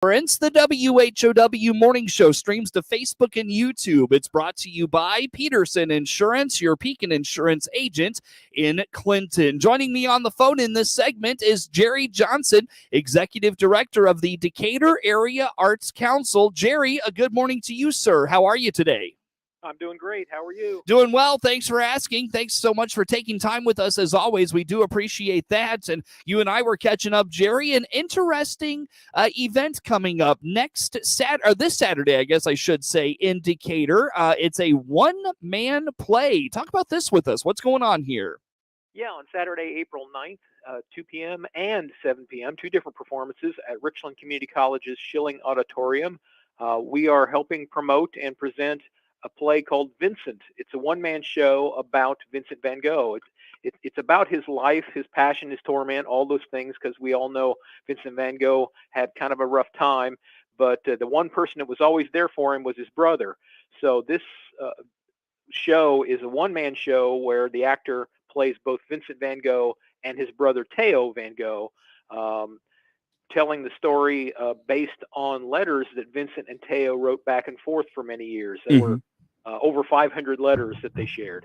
The WHOW Morning Show streams to Facebook and YouTube. It's brought to you by Peterson Insurance, your Pekin Insurance agent in Clinton. Joining me on the phone in this segment is Jerry Johnson, Executive Director of the Decatur Area Arts Council. Jerry, a good morning to you, sir. How are you today? I'm doing great. How are you? Doing well. Thanks for asking. Thanks so much for taking time with us as always. We do appreciate that. And you and I were catching up, Jerry. An interesting event coming up this Saturday, I guess I should say, in Decatur. It's a one-man play. Talk about this with us. What's going on here? Yeah, on Saturday, April 9th, 2 p.m. and 7 p.m., two different performances at Richland Community College's Schilling Auditorium. We are helping promote and present a play called Vincent. It's a one-man show about Vincent van Gogh. It's about his life, his passion, his torment, all those things, because we all know Vincent van Gogh had kind of a rough time, but the one person that was always there for him was his brother. So this show is a one-man show where the actor plays both Vincent van Gogh and his brother Theo van Gogh, telling the story based on letters that Vincent and Theo wrote back and forth for many years. There were over 500 letters that they shared.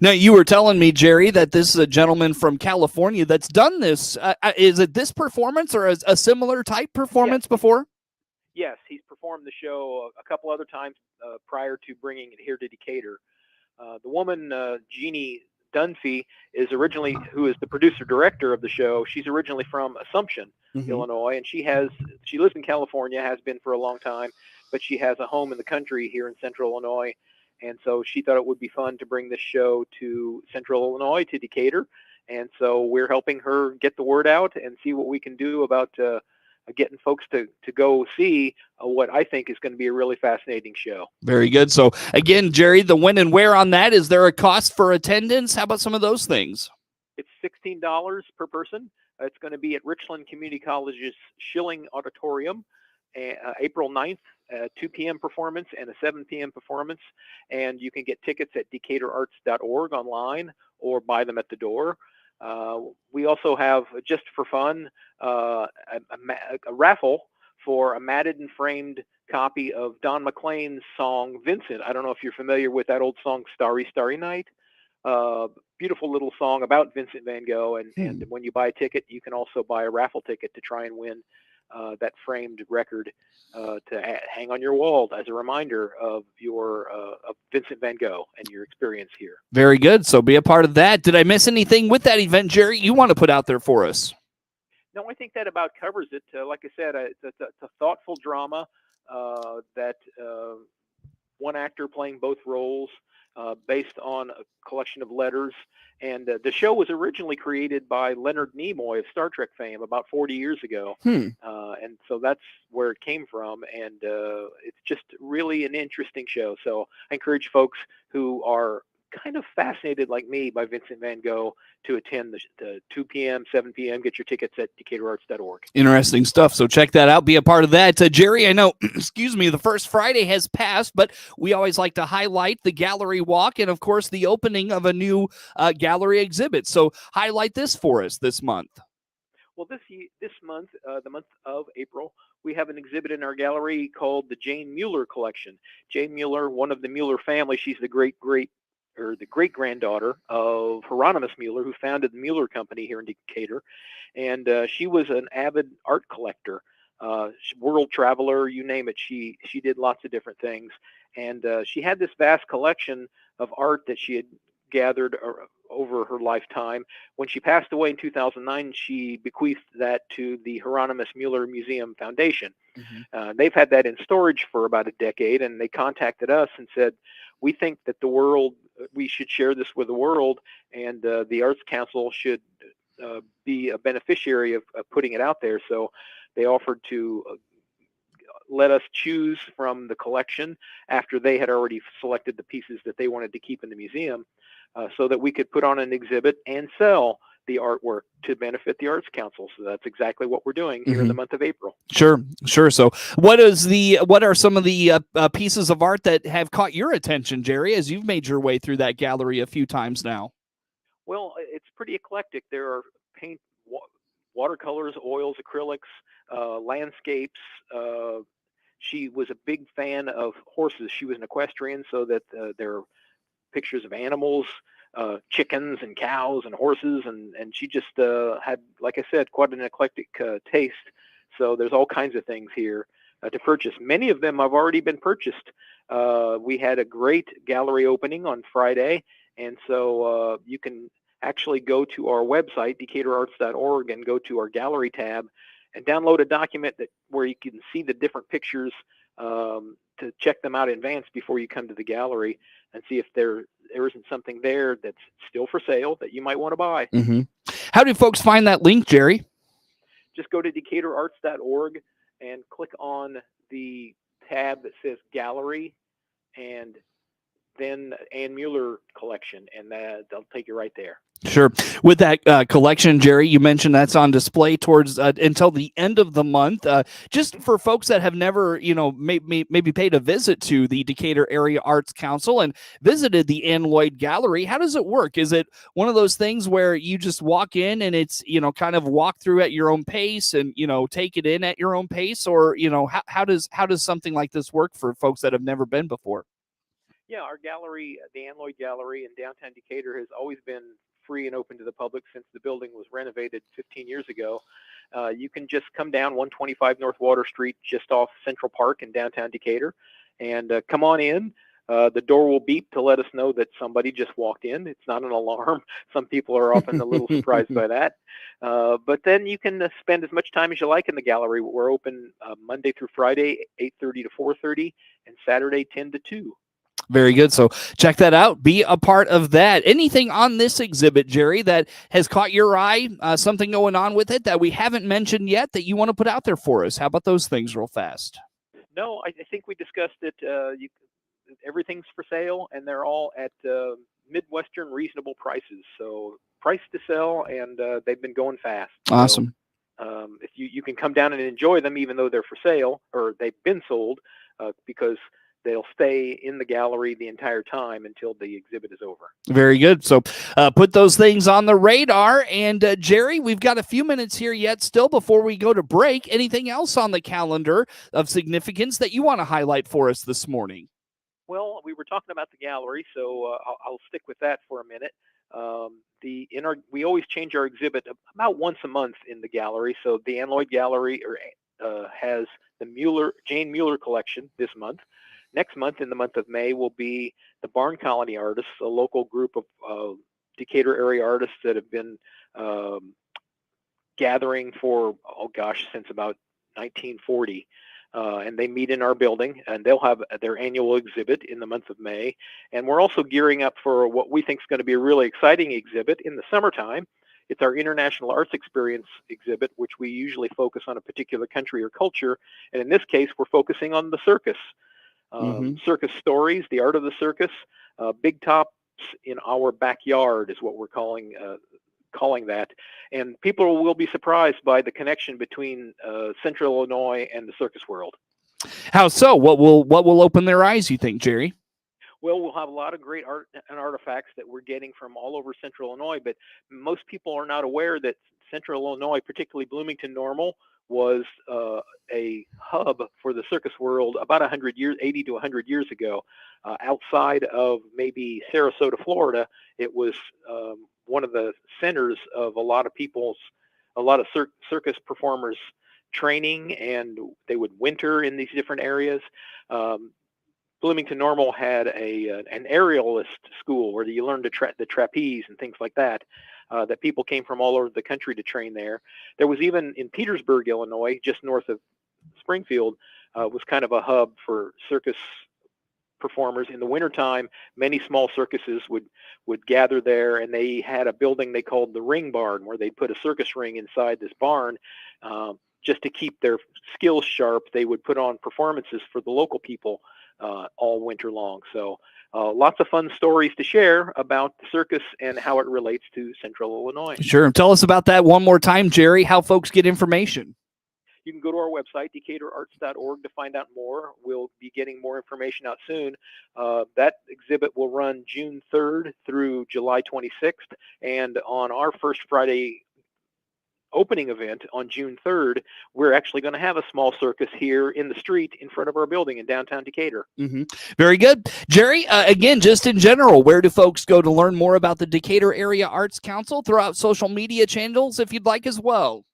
Now, you were telling me, Jerry, that this is a gentleman from California that's done this. Is it this performance or a similar type performance before? Yes, he's performed the show a couple other times prior to bringing it here to Decatur. The woman, Jeannie Dunphy, who is the producer-director of the show. She's originally from Assumption, Illinois, and she lives in California, has been for a long time, but she has a home in the country here in Central Illinois, and so she thought it would be fun to bring this show to Central Illinois, to Decatur, and so we're helping her get the word out and see what we can do about getting folks to go see what I think is going to be a really fascinating show. Very good. So again, Jerry, the when and where on that, is there a cost for attendance? How about some of those things? It's $16 per person. It's going to be at Richland Community College's Schilling Auditorium, April 9th, 2 p.m. performance and a 7 p.m. performance. And you can get tickets at decaturarts.org online or buy them at the door. We also have, just for fun, a raffle for a matted and framed copy of Don McLean's song Vincent. I don't know if you're familiar with that old song, Starry, Starry Night. Beautiful little song about Vincent van Gogh. And when you buy a ticket, you can also buy a raffle ticket to try and win that framed record to hang on your wall as a reminder of of Vincent van Gogh and your experience here. Very good. So be a part of that. Did I miss anything with that event, Jerry, you want to put out there for us? No, I think that about covers it. Like I said, it's a thoughtful drama that one actor playing both roles based on a collection of letters. And the show was originally created by Leonard Nimoy of Star Trek fame about 40 years ago. And so that's where it came from. And it's just really an interesting show. So I encourage folks who are kind of fascinated like me by Vincent van Gogh to attend the 2 p.m., 7 p.m. Get your tickets at decaturarts.org. Interesting stuff. So check that out. Be a part of that. Jerry, I know, excuse me, the first Friday has passed, but we always like to highlight the gallery walk and, of course, the opening of a new gallery exhibit. So highlight this for us this month. Well, this month, the month of April, we have an exhibit in our gallery called the Jane Mueller Collection. Jane Mueller, one of the Mueller family, she's the great-granddaughter of Hieronymus Mueller, who founded the Mueller Company here in Decatur. And she was an avid art collector, world traveler, you name it. She did lots of different things. And she had this vast collection of art that she had gathered over her lifetime. When she passed away in 2009, she bequeathed that to the Hieronymus Mueller Museum Foundation. They've had that in storage for about a decade, and they contacted us and said, we think that we should share this with the world, and the Arts Council should be a beneficiary of putting it out there. So they offered to let us choose from the collection after they had already selected the pieces that they wanted to keep in the museum, so that we could put on an exhibit and sell the artwork to benefit the Arts Council. So that's exactly what we're doing here in the month of April. Sure. So what are some of the pieces of art that have caught your attention, Jerry, as you've made your way through that gallery a few times now? Well, it's pretty eclectic. There are paint, watercolors, oils, acrylics, landscapes. She was a big fan of horses. She was an equestrian, so that there are pictures of animals, chickens and cows and horses, and she just had, like I said, quite an eclectic taste. So there's all kinds of things here to purchase. Many of them have already been purchased. We had a great gallery opening on Friday, and so you can actually go to our website, decaturarts.org, and go to our gallery tab and download a document where you can see the different pictures to check them out in advance before you come to the gallery and see if there isn't something there that's still for sale that you might want to buy. Mm-hmm. How do folks find that link, Jerry? Just go to decaturarts.org and click on the tab that says Gallery, and then Ann Mueller collection, and they'll take you right there. Sure. With that collection, Jerry, you mentioned that's on display towards until the end of the month. Just for folks that have never, maybe paid a visit to the Decatur Area Arts Council and visited the Ann Lloyd Gallery, how does it work? Is it one of those things where you just walk in and it's, kind of walk through at your own pace and, take it in at your own pace? Or, how does something like this work for folks that have never been before? Yeah, our gallery, the Ann Lloyd Gallery in downtown Decatur, has always been free and open to the public since the building was renovated 15 years ago. You can just come down 125 North Water Street, just off Central Park in downtown Decatur, and come on in. The door will beep to let us know that somebody just walked in. It's not an alarm. Some people are often a little surprised by that. But then you can spend as much time as you like in the gallery. We're open Monday through Friday, 8:30 to 4:30, and Saturday, 10 to 2. Very good. So check that out. Be a part of that. Anything on this exhibit, Jerry, that has caught your eye, something going on with it that we haven't mentioned yet that you want to put out there for us? How about those things real fast? No, I think we discussed it. Everything's for sale, and they're all at Midwestern reasonable prices. So price to sell, and they've been going fast. Awesome. So, if you can come down and enjoy them, even though they're for sale or they've been sold, because they'll stay in the gallery the entire time until the exhibit is over. Very good. So put those things on the radar. And Jerry, we've got a few minutes here yet still before we go to break. Anything else on the calendar of significance that you want to highlight for us this morning? Well, we were talking about the gallery, so I'll stick with that for a minute. We always change our exhibit about once a month in the gallery. So the Ann Lloyd Gallery has the Jane Mueller collection this month. Next month, in the month of May, will be the Barn Colony Artists, a local group of Decatur area artists that have been gathering for, since about 1940. And they meet in our building, and they'll have their annual exhibit in the month of May. And we're also gearing up for what we think is going to be a really exciting exhibit in the summertime. It's our International Arts Experience exhibit, which we usually focus on a particular country or culture. And in this case, we're focusing on the circus. Circus stories, the art of the circus, big tops in our backyard is what we're calling that. And people will be surprised by the connection between Central Illinois and the circus world. How so? What will open their eyes, you think, Jerry? Well, we'll have a lot of great art and artifacts that we're getting from all over Central Illinois, but most people are not aware that Central Illinois, particularly Bloomington Normal, was a hub for the circus world about 80 to 100 years ago. Outside of maybe Sarasota, Florida, it was one of the centers of a lot of circus performers training, and they would winter in these different areas. Bloomington Normal had an aerialist school where you learned the trapeze and things like that. That people came from all over the country to train there. There was even in Petersburg, Illinois, just north of Springfield, was kind of a hub for circus performers. In the wintertime, many small circuses would gather there, and they had a building they called the Ring Barn, where they'd put a circus ring inside this barn. Just to keep their skills sharp, they would put on performances for the local people all winter long. So lots of fun stories to share about the circus and how it relates to Central Illinois. Sure. Tell us about that one more time, Jerry, how folks get information. You can go to our website, decaturarts.org, to find out more. We'll be getting more information out soon. That exhibit will run June 3rd through July 26th. And on our first Friday opening event on June 3rd, we're actually going to have a small circus here in the street in front of our building in downtown Decatur. Very good. Jerry, again, just in general, where do folks go to learn more about the Decatur Area Arts Council? Throw out social media channels if you'd like as well.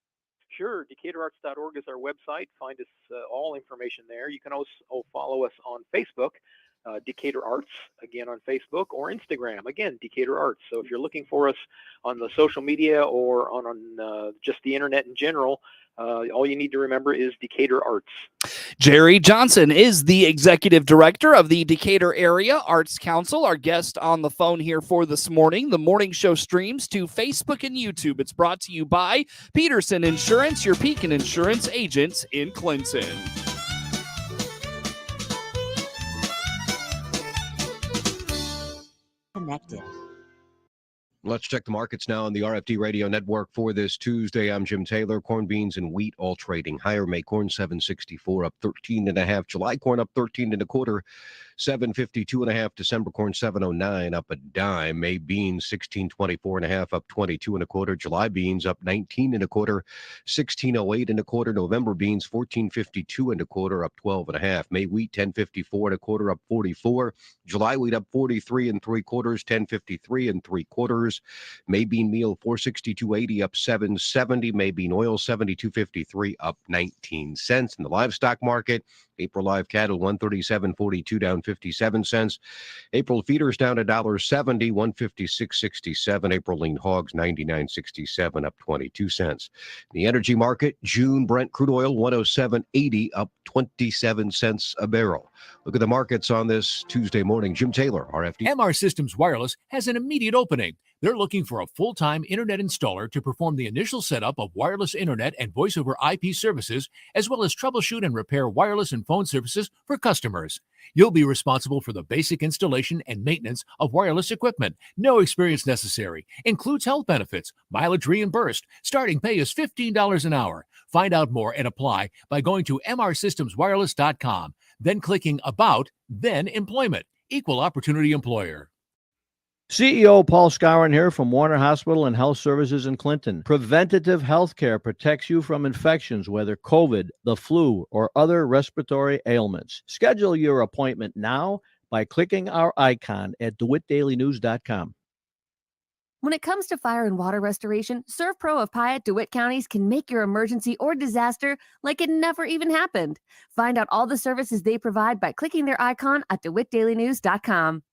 Sure. DecaturArts.org is our website. Find us all information there. You can also follow us on Facebook, Decatur Arts, again on Facebook, or Instagram, again, Decatur Arts. So if you're looking for us on the social media or on just the internet in general, all you need to remember is Decatur Arts. Jerry Johnson is the executive director of the Decatur Area Arts Council, our guest on the phone here for this morning. The morning show streams to Facebook and YouTube. It's brought to you by Peterson Insurance, your Pekin Insurance agents in Clinton. Connected. Let's check the markets now on the RFD Radio Network for this Tuesday. I'm Jim Taylor. Corn, beans, and wheat all trading higher. May corn 764 up 13.5. July corn up 13.25. 752.5. December corn 709 up a dime. May beans 1624.5 up 22.25. July beans up 19.25. 1608.25. November beans 1452.25 up 12.5. May wheat 1054.25 up 44. July wheat up 43 3/4. 1053 3/4. May bean meal 462.80 up 770. May bean oil 72.53 up 19 cents. In the livestock market, April live cattle 137.42 down 57 cents. April feeders down $1.70, 156.67. April lean hogs 99.67 up 22 cents. The energy market, June Brent crude oil 107.80 up 27 cents a barrel. Look at the markets on this Tuesday morning. Jim Taylor, RFD. MR Systems Wireless has an immediate opening. They're looking for a full-time internet installer to perform the initial setup of wireless internet and voice over IP services, as well as troubleshoot and repair wireless and phone services for customers. You'll be responsible for the basic installation and maintenance of wireless equipment. No experience necessary. Includes health benefits, mileage reimbursed. Starting pay is $15 an hour. Find out more and apply by going to mrsystemswireless.com, then clicking About, then Employment. Equal Opportunity Employer. CEO Paul Skowron here from Warner Hospital and Health Services in Clinton. Preventative health care protects you from infections, whether COVID, the flu, or other respiratory ailments. Schedule your appointment now by clicking our icon at DeWittDailyNews.com. When it comes to fire and water restoration, ServPro of Piatt, DeWitt counties can make your emergency or disaster like it never even happened. Find out all the services they provide by clicking their icon at DeWittDailyNews.com.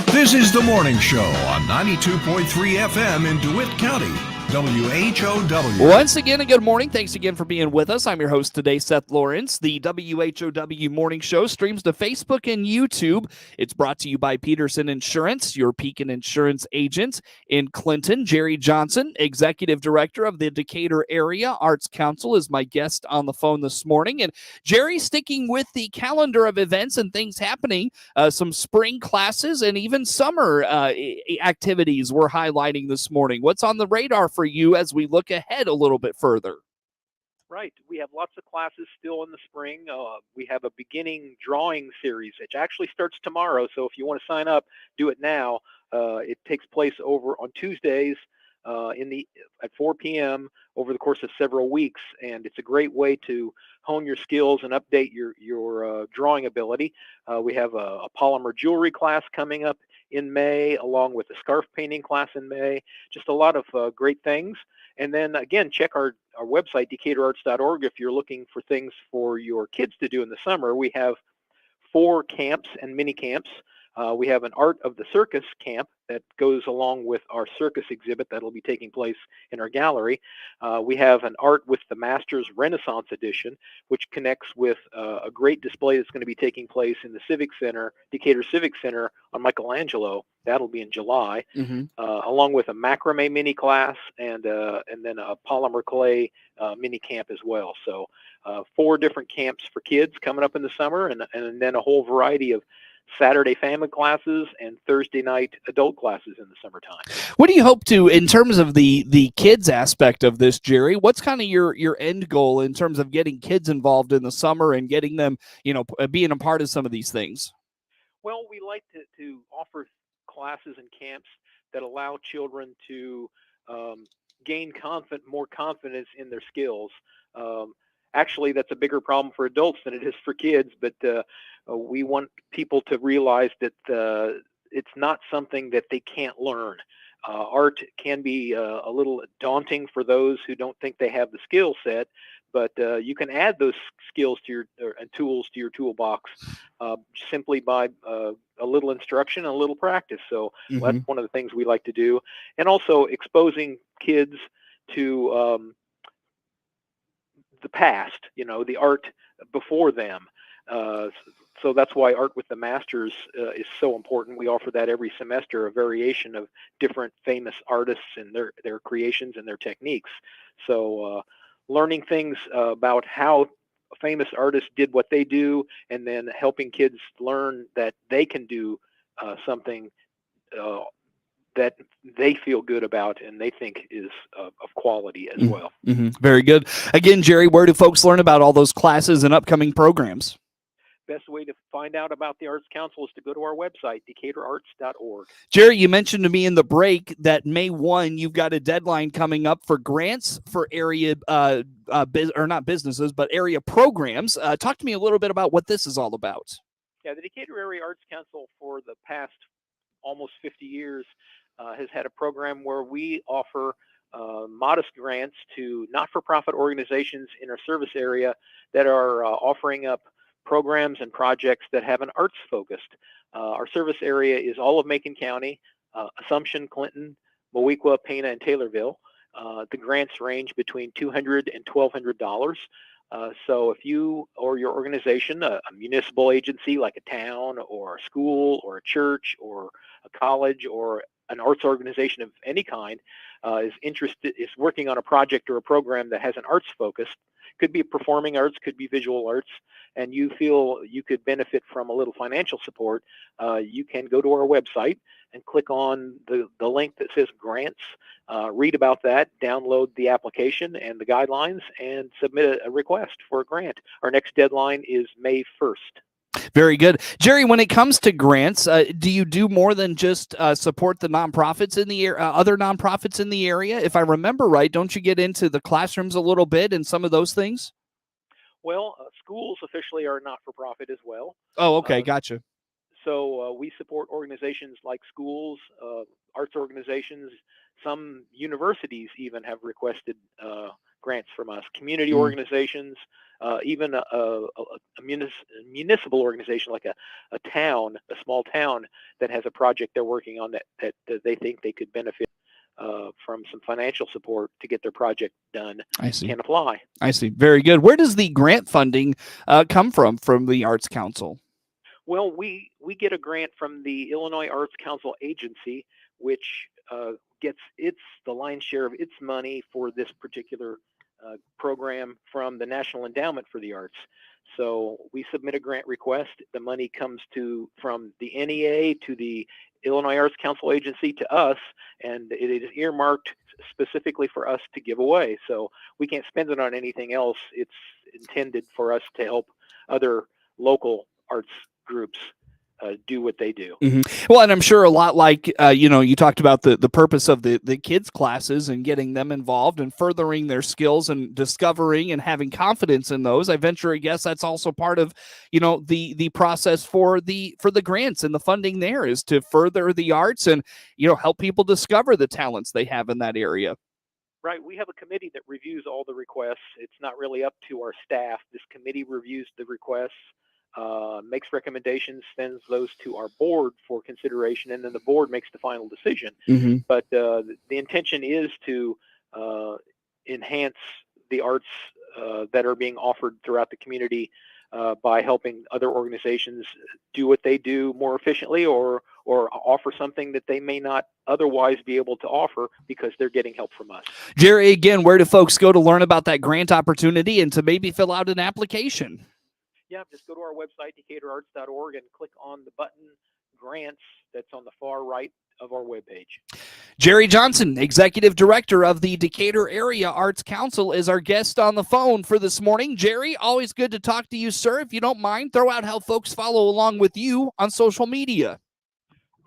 This is The Morning Show on 92.3 FM in DeWitt County, WHOW. Once again, a good morning. Thanks again for being with us. I'm your host today, Seth Lawrence. The WHOW Morning Show streams to Facebook and YouTube. It's brought to you by Peterson Insurance, your Pekin Insurance agent in Clinton. Jerry Johnson, Executive Director of the Decatur Area Arts Council, is my guest on the phone this morning. And Jerry, sticking with the calendar of events and things happening, some spring classes and even summer activities we're highlighting this morning. What's on the radar for you as we look ahead a little bit further? Right. We have lots of classes still in the spring. We have a beginning drawing series, which actually starts tomorrow. So if you want to sign up, do it now. It takes place over on Tuesdays at 4 p.m. over the course of several weeks, and it's a great way to hone your skills and update your drawing ability. We have a polymer jewelry class coming up in May, along with a scarf painting class in May. Just a lot of great things. And then again, check our website, DecaturArts.org, if you're looking for things for your kids to do in the summer. We have 4 camps and mini camps. We have an Art of the Circus camp that goes along with our circus exhibit that'll be taking place in our gallery. We have an Art with the Masters Renaissance Edition, which connects with a great display that's going to be taking place in the Civic Center, Decatur Civic Center on Michelangelo. That'll be in July, along with a macrame mini class and then a polymer clay mini camp as well. So 4 different camps for kids coming up in the summer, and then a whole variety of Saturday family classes and Thursday night adult classes in the summertime. What do you hope to, in terms of the kids aspect of this, Jerry? What's kind of your end goal in terms of getting kids involved in the summer and getting them, being a part of some of these things? Well, we like to offer classes and camps that allow children to gain more confidence in their skills. Actually, that's a bigger problem for adults than it is for kids, but we want people to realize that it's not something that they can't learn. Art can be a little daunting for those who don't think they have the skill set, but you can add those skills to your and tools to your toolbox simply by a little instruction and a little practice. So that's one of the things we like to do, and also exposing kids to the past, the art before them. So that's why Art with the Masters is so important. We offer that every semester, a variation of different famous artists and their creations and their techniques. So learning things about how famous artists did what they do, and then helping kids learn that they can do something that they feel good about and they think is of quality as well. Very good. Again, Jerry, where do folks learn about all those classes and upcoming programs? Best way to find out about the Arts Council is to go to our website, decaturarts.org. Jerry, you mentioned to me in the break that May 1, you've got a deadline coming up for grants for area, not businesses, but area programs. Talk to me a little bit about what this is all about. Yeah, the Decatur Area Arts Council for the past almost 50 years has had a program where we offer modest grants to not-for-profit organizations in our service area that are offering up programs and projects that have an arts focused. Our service area is all of Macon County, Assumption, Clinton, Moweaqua, Pana, and Taylorville. The grants range between $200 and $1,200. So if you or your organization, a municipal agency like a town or a school or a church or a college or an arts organization of any kind is working on a project or a program that has an arts focus, could be performing arts, could be visual arts, and you feel you could benefit from a little financial support, you can go to our website and click on the link that says grants, read about that, download the application and the guidelines, and submit a request for a grant. Our next deadline is May 1st. Very good. Jerry, when it comes to grants, do you do more than just support the nonprofits in the other nonprofits in the area? If I remember right, don't you get into the classrooms a little bit and some of those things? Well, schools officially are not-for-profit as well. Oh, okay. Gotcha. So we support organizations like schools, arts organizations. Some universities even have requested grants from us, community organizations, even a municipal organization like a town, a small town that has a project they're working on that they think they could benefit from some financial support to get their project done. I see. Can apply. I see. Very good. Where does the grant funding come from the Arts Council? Well, we get a grant from the Illinois Arts Council agency, which gets the lion's share of its money for this particular program from the National Endowment for the Arts. So we submit a grant request. The money comes from the NEA to the Illinois Arts Council agency to us, and it is earmarked specifically for us to give away. So we can't spend it on anything else. It's intended for us to help other local arts groups do what they do. Well, and I'm sure a lot like, you talked about the purpose of the kids classes and getting them involved and furthering their skills and discovering and having confidence in those. I venture a guess that's also part of, the process for the grants and the funding there is to further the arts and, help people discover the talents they have in that area. Right. We have a committee that reviews all the requests. It's not really up to our staff. This committee reviews the requests, makes recommendations, sends those to our board for consideration, and then the board makes the final decision. But the intention is to enhance the arts that are being offered throughout the community by helping other organizations do what they do more efficiently or offer something that they may not otherwise be able to offer because they're getting help from us. Jerry, again, where do folks go to learn about that grant opportunity and to maybe fill out an application? Yeah, just go to our website, decaturarts.org, and click on the button Grants that's on the far right of our webpage. Jerry Johnson, Executive Director of the Decatur Area Arts Council, is our guest on the phone for this morning. Jerry, always good to talk to you, sir. If you don't mind, throw out how folks follow along with you on social media.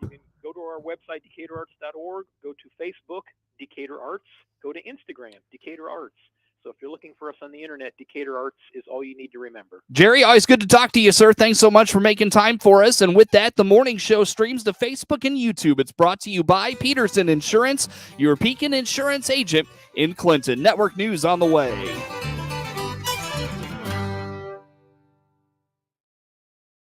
You can go to our website, DecaturArts.org. Go to Facebook, Decatur Arts. Go to Instagram, Decatur Arts. So if you're looking for us on the internet, Decatur Arts is all you need to remember. Jerry, always good to talk to you, sir. Thanks so much for making time for us. And with that, the morning show streams to Facebook and YouTube. It's brought to you by Peterson Insurance, your Pekin Insurance agent in Clinton. Network news on the way.